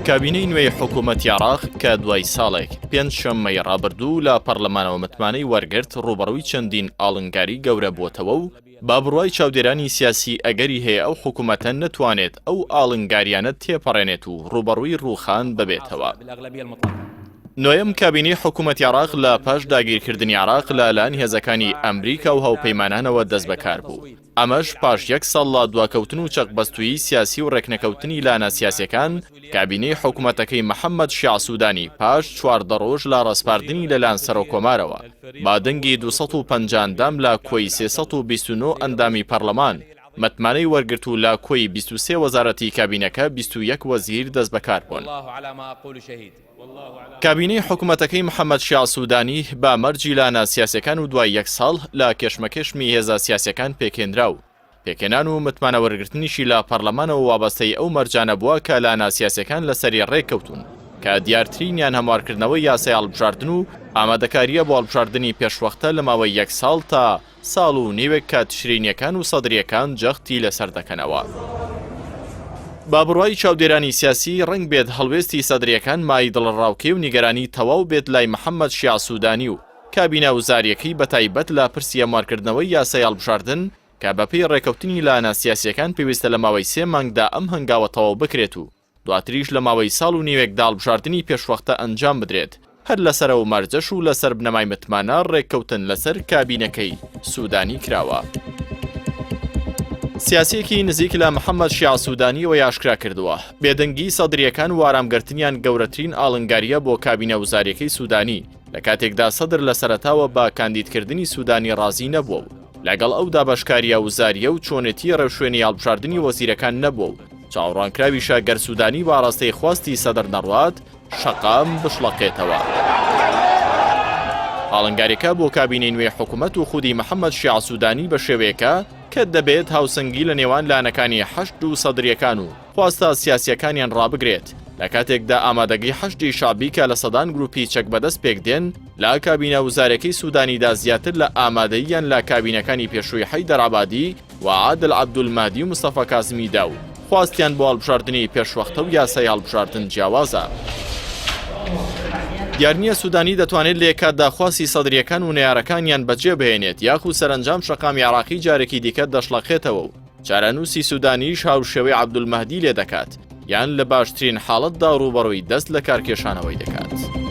کابینەی نوێی حکوومەتی عێراق کە دوای ساڵێک پێنج شەممەی ڕابردوو لە پەرلەمانەوە متمانەی وەرگرت ڕوبەڕووی چەندین ئاڵنگاری گەورە بووەتەوە و بابڕوای چاودێرانی سیاسی ئەگەری هەیە ئەو حکوومەتە نەتوانێت ئەو ئاڵنگاریانە تێپەڕێنێت و ڕوبەڕووی ڕووخان ببێتەوە. نۆیەم کابینەی حکوومەتی عێراق لە پاش داگیرکردنی عێراق لەلایەن هێزەکانی ئەمریکا و هاوپەیمانانەوە دەست بەکار بوو. ئەمەش پاش یەک ساڵ لە دواکەوتن و چەقبەستووی سیاسی و ڕێکنەکەوتنی لانە سیاسیەکان کابینەی حکوومەتەکەی محەممەد شیع سوودانی پاش 14 ڕۆژ لە ڕێسپاردنی لەلایەن سەرۆکۆمارەوە با دەنگی 250 ئەندام لە کۆی 329 ئەندامی پەرلەمان متمانەی وەرگرت و لە کۆی 23 وەزارەتی کابینەکە 21 وەزیر دەست بەکار بوون. کابینەی حکوومەتەکەی محەممەد شیع سوودانی با مەرجی لانە سیاسیەکان و دوای یەک ساڵ لە کێشمەکێشمی هێزە سیاسیەکان پێکێنرا و پێکێنان و متمانە وەرگرتنیشی لە پەرلەمانەوە وابەستەی ئەو مەرجانە بووە کە لانە سیاسیەکان لەسەری ڕێککەوتون کە دیارترینیان هەموارکردنەوەی یاسای هەڵبژاردن و ئامادەکاریە بۆ هەڵبژاردننی پێشوەختە لە ماوەی یەک ساڵ تا ساڵ و نیوێک کە تشرینیەکان و سەدرریەکان جەختی لەسەر دەکەنەوە. بابڕوای چاودێرانی سیاسی ڕنگ بێت هەڵوێستی سەدرریەکان مای دڵڕاوکێ و نیگەرانی تەواو بێت لای محەممەد شیع سوودانی و کابینە وزاریەکەی بەتایبەت لە پرسی هەموارکردنەوەی یاسای هەڵبژاردن کە بەپێی ڕێکەوتنی لانە سیاسیەکان پێویستە لە ماوەی 3 مانگدا ئەم هەنگاوە تەواو بکرێت و دواتریش لە ماوەی ساڵ و نیوێکدا هەڵبژاردننی پێشوەختە ئەنجام بدرێت هەر لەسەرەوە مەرجەش و لەسەر بنەمای متمانە ڕێککەوتن لەسەر کابینەکەی سوودانی کراوە. سیاسیەکی نزیک لە محەممەد شیع سوودانی وەی ئاشکرا کردووە بێدەنگی سەدرریەکان و ئارامگرتنیان گەورەترین ئاڵنگاریە بۆ کابینە وزاریەکەی سوودانی لە کاتێکدا سەدر لە سەرەتاوە بە کاندیدکردنی سوودانی ڕازی نەبووە و لەگەڵ ئەو دابەشکاریە وزاریە و چۆنێتی ڕێوشوێنی هەڵبژاردننی وەزیرەکان نەبووە و چاوەڕوانکراویشە گەر سوودانی بە ڕاستەی خواستی سەدر نەڕوات شەقام بشڵەقێتەوە. ئاڵنگاریەکە بۆ کابینەی نوێی حکوومەت و خودی محەممەد شیع سوودانی بە شێوەیەکە کە دەبێت هاوسەنگی لە نێوان لانەکانی حەشد و سەدرریەکان و خواستە سیاسیەکانیان ڕابگرێت لە کاتێکدا ئامادەگەی حەشدی شابی کە لە سەدان گروپی چەک بەدەست پێک دێن لە کابینە وزارەکەی سوودانیدا زیاتر لە ئامادەییان لە کابینەکانی پێشووی حەیدەر عەبادی و عادل عەبدولمادی و مستەفا کازمیدا و خواستیان بۆ هەڵبژاردننی پێشوەختە و یاسای هەڵبژاردن جیاوازە. دیارنیە سوودانی دەتوانێت لە کاتدا خواستی سەدرریەکان و نەیارەکانیان بەجێ بهێنێت یاخود سەرنجام شەقامی عێراقی جارێکی دیکە دەشڵەقێتەوە و چارەنووسی سوودانیش هاوشێوەی عەبدولمەهدی لێ دەکات یان لە باشترین حاڵەتدا ڕوبەڕووی دەست لە کارکێشانەوەی دەکات.